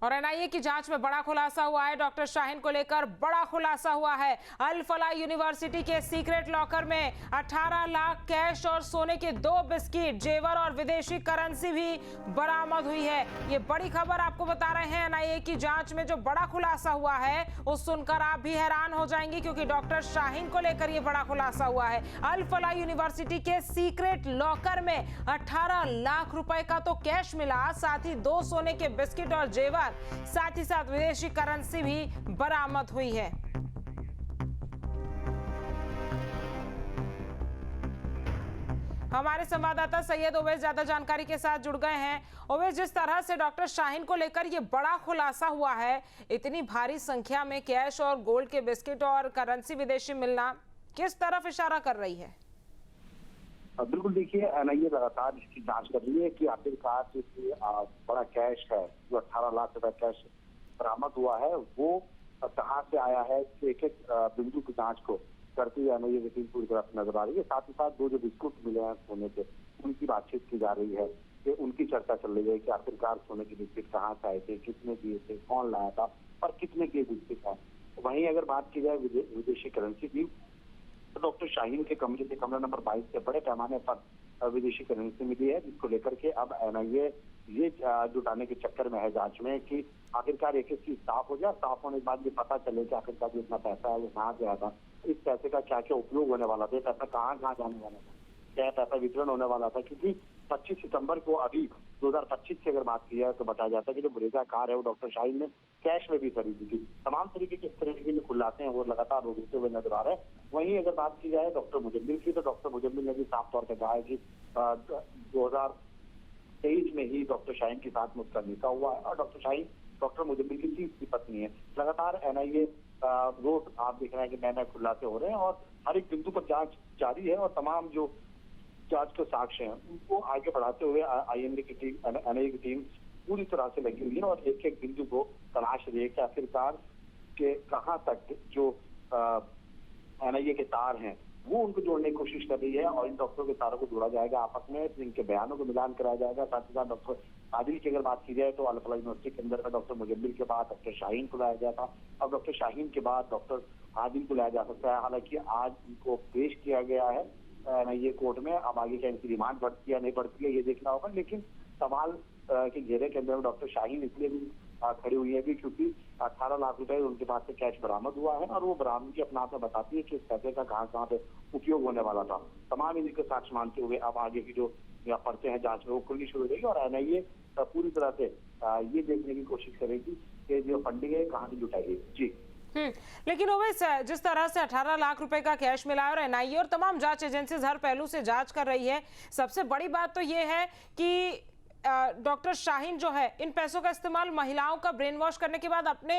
और एनआईए की जांच में बड़ा खुलासा हुआ है। डॉक्टर शाहीन को लेकर बड़ा खुलासा हुआ है। अल फलाह यूनिवर्सिटी के सीक्रेट लॉकर में 18 लाख कैश और सोने के 2 बिस्किट, जेवर और विदेशी करेंसी भी बरामद हुई है। ये बड़ी खबर आपको बता रहे हैं। एनआईए की जांच में जो बड़ा खुलासा हुआ है वो सुनकर आप भी हैरान हो जाएंगे, क्योंकि डॉक्टर शाहीन को लेकर ये बड़ा खुलासा हुआ है। अल फलाह यूनिवर्सिटी के सीक्रेट लॉकर में 18 लाख रुपए का तो कैश मिला, साथ ही 2 सोने के बिस्किट और जेवर, साथ ही साथ विदेशी करेंसी भी बरामद हुई है। हमारे संवाददाता सैयद ओवैस ज्यादा जानकारी के साथ जुड़ गए हैं। ओवैस, जिस तरह से डॉक्टर शाहीन को लेकर ये बड़ा खुलासा हुआ है, इतनी भारी संख्या में कैश और गोल्ड के बिस्किट और करेंसी विदेशी मिलना किस तरफ इशारा कर रही है? बिल्कुल, देखिए एनआईए लगातार इसकी जांच कर रही है कि आखिरकार जो बड़ा कैश है, जो 18 लाख रुपए कैश बरामद हुआ है, वो कहाँ से आया है। एक एक बिंदु की जांच को करती हुई एनआईए की टीम पूरी तरह नजर आ रही है। साथ ही साथ दो जो बिस्कुट मिले हैं सोने के, उनकी बातचीत की जा रही है, कि उनकी चर्चा चल रही है कि आखिरकार सोने के बिस्किट कहाँ से आए थे, कितने दिए थे, कौन लाया था और कितने के बिस्किट है। वहीं अगर बात की जाए विदेशी करेंसी की, तो डॉक्टर शाहीन के कमरा नंबर 22 से बड़े पैमाने पर विदेशी करेंसी मिली है, जिसको लेकर के अब एनआईए ये जुटाने के चक्कर में है जांच में कि आखिरकार एक एक चीज साफ हो जाए। साफ होने के बाद ये पता चले कि आखिरकार जो इतना पैसा है वो कहाँ से आया था, इस पैसे का क्या क्या उपयोग होने वाला था, पैसा कहाँ कहाँ जाने वाला था, क्या पैसा वितरण होने वाला था। क्योंकि 25 सितंबर को अभी 2025 की अगर बात की जाए तो बताया जाता है कि जो ब्रेजा कार है वो डॉक्टर शाहीन ने कैश में भी खरीदी थी। तमाम तरीके के इस तरीके के खुलासे हैं वो लगातार होते हुए नजर आ रहे हैं। वहीं अगर बात की जाए डॉक्टर मुजम्मिल की, तो डॉक्टर मुजम्मिल ने भी साफ तौर पर कहा है कि 2023 में ही डॉक्टर शाहीन के साथ मुझका निकाह हुआ है और डॉक्टर शाहीन डॉक्टर मुजम्मिल की तीसरी पत्नी है। लगातार एनआईए रोज आप देख रहे हैं कि नए नए खुलासे हो रहे हैं और हर एक बिंदु पर जांच जारी है और तमाम जो जांच के साक्ष्य हैं उनको आगे बढ़ाते हुए एनआईए की टीम पूरी तरह से लगी हुई है और एक एक बिंदु को तलाश रही है कि आखिरकार के कहाँ तक जो एनआईए के तार हैं वो उनको जोड़ने की कोशिश कर रही है और इन डॉक्टरों के तारों को जोड़ा जाएगा आपस में, इनके बयानों को मिलान कराया जाएगा। साथ ही साथ डॉक्टर आदिल की अगर बात की जाए तो अल फलाह यूनिवर्सिटी के अंदर का डॉक्टर मुजम्मिल के बाद डॉक्टर शाहीन को लाया गया था, अब डॉक्टर शाहीन के बाद डॉक्टर आदिल को लाया जा सकता है। हालांकि आज इनको पेश किया गया है एनआईए कोर्ट में, अब आगे क्या इनकी रिमांड बढ़ती है नहीं बढ़ती है ये देखना होगा। लेकिन सवाल के घेरे के अंदर डॉक्टर शाहीन इसलिए भी खड़ी हुई है कि क्योंकि 18 लाख रुपए उनके पास से कैश बरामद हुआ है और वो बरामदगी अपने आप में बताती है कि इस पैसे का कहाँ पे उपयोग होने वाला था। तमाम इनके साक्ष्य मानते हुए अब आगे की जो पर्चे हैं जांच में वो खुलनी शुरू हो जाएगी और एनआईए पूरी तरह से ये देखने की कोशिश करेगी कि जो फंडिंग है कहाँ से जुटाई जी। लेकिन ओवैस, जिस तरह से 18 लाख रुपए का कैश मिला है और एनआईए और तमाम जांच एजेंसीज हर पहलू से जांच कर रही है, सबसे बड़ी बात तो ये है कि डॉक्टर शाहीन जो है इन पैसों का इस्तेमाल महिलाओं का ब्रेन वॉश करने के बाद अपने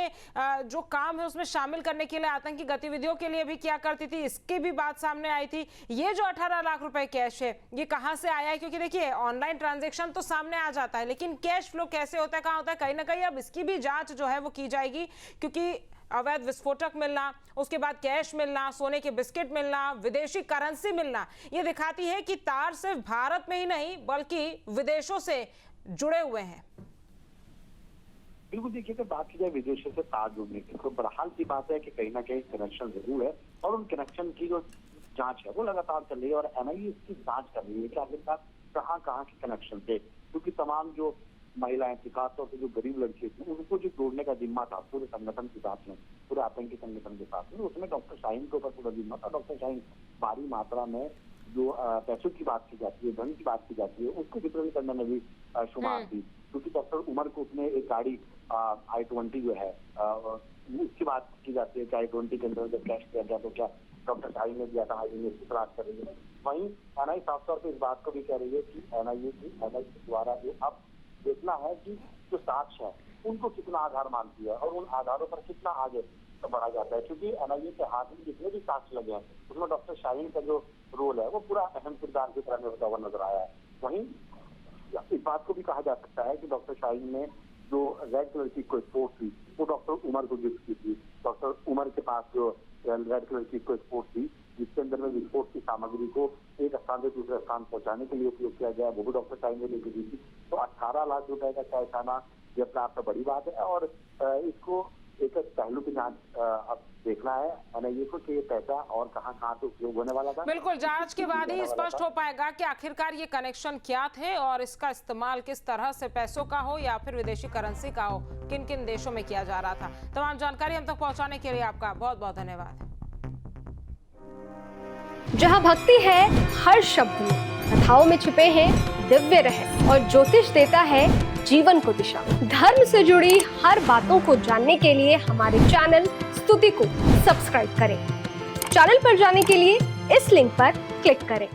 जो काम है उसमें शामिल करने के लिए, आतंकी गतिविधियों के लिए भी किया करती थी, इसकी भी बात सामने आई थी। ये जो 18 लाख रुपए कैश है ये कहां से आया है? क्योंकि देखिए ऑनलाइन ट्रांजैक्शन तो सामने आ जाता है, लेकिन कैश फ्लो कैसे होता है, कहां होता है, कहीं ना कहीं अब इसकी भी जांच जो है वो की जाएगी। क्योंकि अवैध विस्फोटक मिलना, उसके बाद कैश मिलना, सोने के बिस्किट मिलना, विदेशी करेंसी मिलना, ये दिखाती है कि तार सिर्फ भारत में ही नहीं बल्कि विदेशों से जुड़े हुए हैं। बिल्कुल, देखिए अगर बात की जाए विदेशों से तार जुड़ने की तो बहरहाल की बात है कि कहीं ना कहीं कनेक्शन जरूर है और उन कनेक्शन की जो जांच है वो लगातार चल रही है और एनआईए इसकी जांच कर रही है कि आखिरकार कहाँ कहाँ के कनेक्शन थे। क्योंकि तमाम जो महिलाएं थी, खासतौर से जो गरीब लड़की थी, उनको जो जोड़ने का जिम्मा था पूरे संगठन के साथ में, पूरे आतंकी संगठन के साथ में, उसमें डॉक्टर शाहीन के ऊपर पूरा जिम्मा था। डॉक्टर शाहीन भारी मात्रा में जो पैसों की बात की जाती है, धन की बात की जाती है, उसको वितरण करने में भी शुमार थी। क्योंकि डॉक्टर उमर को उसने एक गाड़ी i20 जो है उसकी बात की जाती है कि i20 के अंदर जब कैश किया गया तो क्या डॉक्टर शाहीन ने दिया था, इसकी तलाश कर रही है। वहीं एनआईए साफ तौर पर इस बात को भी कह रही है कि एनआईए द्वारा जो अब देखना है कि जो साक्ष्य है उनको कितना आधार मानती है और उन आधारों पर कितना आगे बढ़ा जाता है। क्योंकि एनआईए के हाथ में जितने भी साक्ष्य लगे हैं उसमें डॉक्टर शाहीन का जो रोल है वो पूरा अहम किरदार की तरह होता हुआ नजर आया है। वहीं इस बात को भी कहा जा सकता है कि डॉक्टर शाहीन ने जो रेड कलर की कोई स्पोर्ट थी वो डॉक्टर उमर को गिफ्ट की थी। डॉक्टर उमर के पास जो रेड कलर की कोई स्पोर्ट थी जिसके अंदर में विस्फोट की सामग्री को एक स्थान से दूसरे स्थान पहुंचाने के लिए उपयोग किया गया, वो भी डॉक्टर शाहीन ने लेकर दी थी। तो 18 लाख रुपए का कैश आना ये अपने आप में बड़ी बात है और इसको एक पहलू की जांच अब देखना है एनआईए को कि ये पैसा और कहाँ से उपयोग होने वाला था। बिल्कुल, जांच के बाद ही स्पष्ट हो पाएगा कि आखिरकार ये कनेक्शन क्या थे और इसका इस्तेमाल किस तरह से पैसों का हो या फिर विदेशी करेंसी का हो, किन किन देशों में किया जा रहा था। तमाम जानकारी हम तक पहुंचाने के लिए आपका बहुत बहुत धन्यवाद। जहां भक्ति है हर शब्द में, कथाओं में छिपे हैं दिव्य रहस्य और ज्योतिष देता है जीवन को दिशा। धर्म से जुड़ी हर बातों को जानने के लिए हमारे चैनल स्तुति को सब्सक्राइब करें। चैनल पर जाने के लिए इस लिंक पर क्लिक करें।